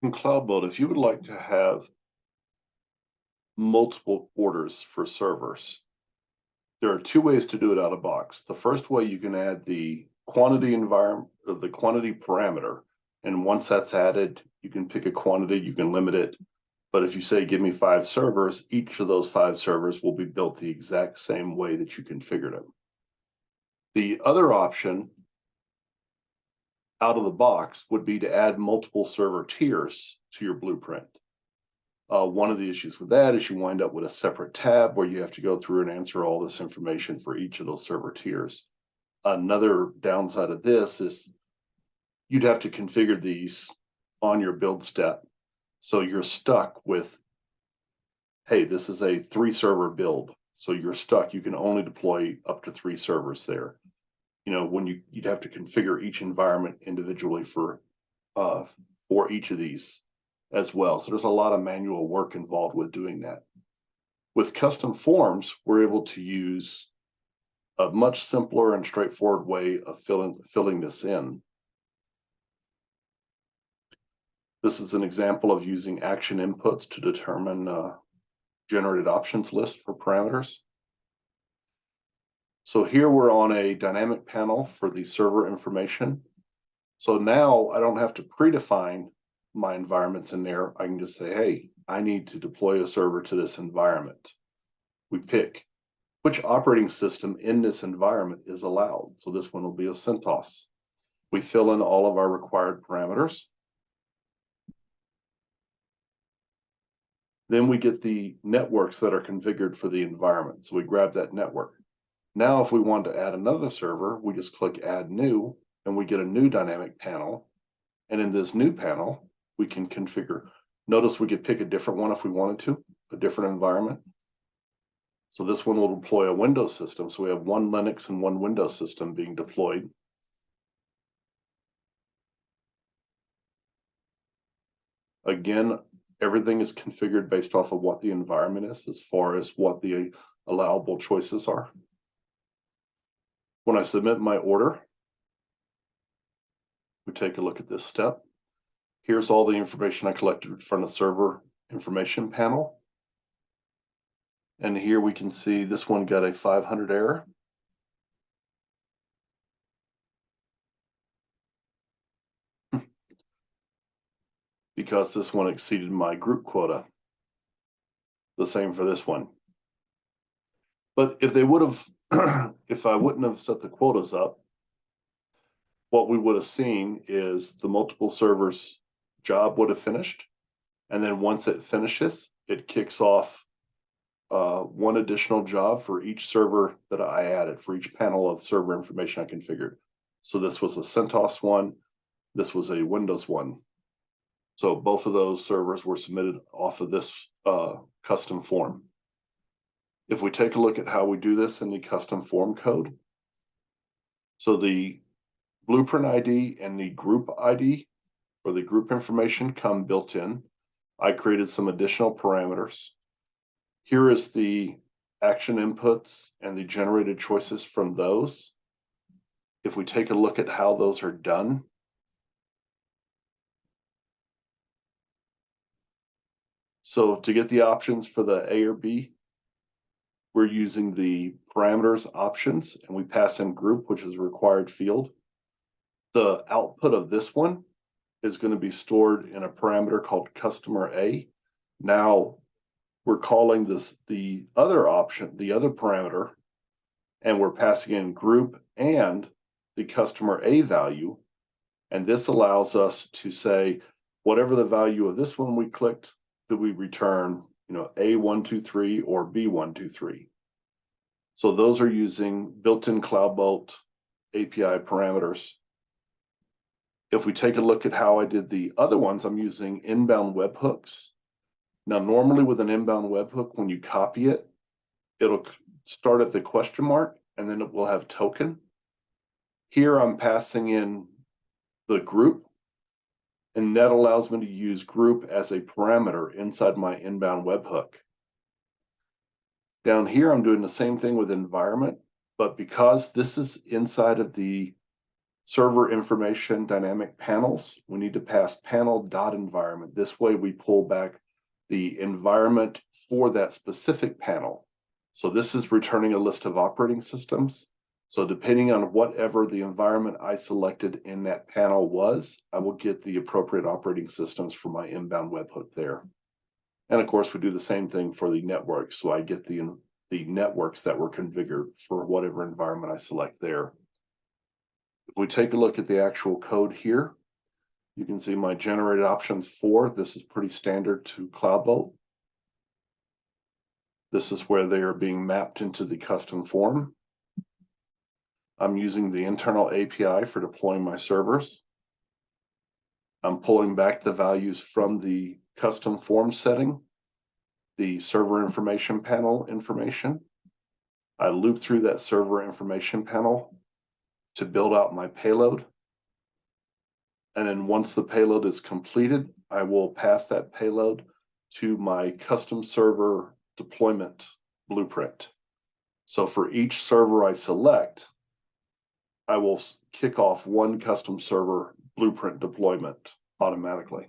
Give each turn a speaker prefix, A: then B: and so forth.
A: In CloudBolt, if you would like to have multiple orders for servers, there are two ways to do it out of box. The first way, you can add the quantity environment, the quantity parameter, and once that's added, you can pick a quantity, you can limit it. But if you say, give me 5 servers, each of those 5 servers will be built the exact same way that you configured them. The other option out of the box would be to add multiple server tiers to your blueprint. One of the issues with that is you wind up with a separate tab where you have to go through and answer all this information for each of those server tiers. Another downside of this is you'd have to configure these on your build step. So you're stuck with, hey, this is a 3 server build. So you're stuck. You can only deploy up to 3 servers there. You know, when you'd have to configure each environment individually for each of these as well. So there's a lot of manual work involved with doing that. With custom forms, we're able to use a much simpler and straightforward way of filling this in. This is an example of using action inputs to determine generated options list for parameters. So here we're on a dynamic panel for the server information. So now I don't have to predefine my environments in there. I can just say, hey, I need to deploy a server to this environment. We pick which operating system in this environment is allowed. So this one will be a CentOS. We fill in all of our required parameters. Then we get the networks that are configured for the environment. So we grab that network. Now, if we want to add another server, we just click Add New, and we get a new dynamic panel. And in this new panel, we can configure. Notice we could pick a different one if we wanted to, a different environment. So this one will deploy a Windows system. So we have one Linux and one Windows system being deployed. Again, everything is configured based off of what the environment is as far as what the allowable choices are. When I submit my order, we take a look at this step. Here's all the information I collected from the server information panel. And here we can see this one got a 500 error. Because this one exceeded my group quota. The same for this one. But if they would have, if I wouldn't have set the quotas up, what we would have seen is the multiple servers job would have finished. And then once it finishes, it kicks off one additional job for each server that I added, for each panel of server information I configured. So this was a CentOS one, this was a Windows one. So both of those servers were submitted off of this custom form. If we take a look at how we do this in the custom form code, so the blueprint ID and the group ID or the group information come built in. I created some additional parameters. Here is the action inputs and the generated choices from those. If we take a look at how those are done, so to get the options for the A or B, we're using the parameters options and we pass in group, which is a required field. The output of this one is going to be stored in a parameter called customer A. Now we're calling this the other option, the other parameter, and we're passing in group and the customer A value. And this allows us to say, whatever the value of this one we clicked, that we return, A123 or B123. So those are using built-in CloudBolt API parameters. If we take a look at how I did the other ones, I'm using inbound webhooks. Now, normally with an inbound webhook, when you copy it, it'll start at the question mark and then it will have token. Here I'm passing in the group, and that allows me to use group as a parameter inside my inbound webhook. Down here, I'm doing the same thing with environment, but because this is inside of the server information dynamic panels, we need to pass panel.environment. This way we pull back the environment for that specific panel. So this is returning a list of operating systems. So depending on whatever the environment I selected in that panel was, I will get the appropriate operating systems for my inbound webhook there. And of course, we do the same thing for the network. So I get the networks that were configured for whatever environment I select there. If we take a look at the actual code here, you can see my generated options 4. This is pretty standard to CloudBolt. This is where they are being mapped into the custom form. I'm using the internal API for deploying my servers. I'm pulling back the values from the custom form setting, the server information panel information. I loop through that server information panel to build out my payload. And then once the payload is completed, I will pass that payload to my custom server deployment blueprint. So for each server I select, I will kick off one custom server blueprint deployment automatically.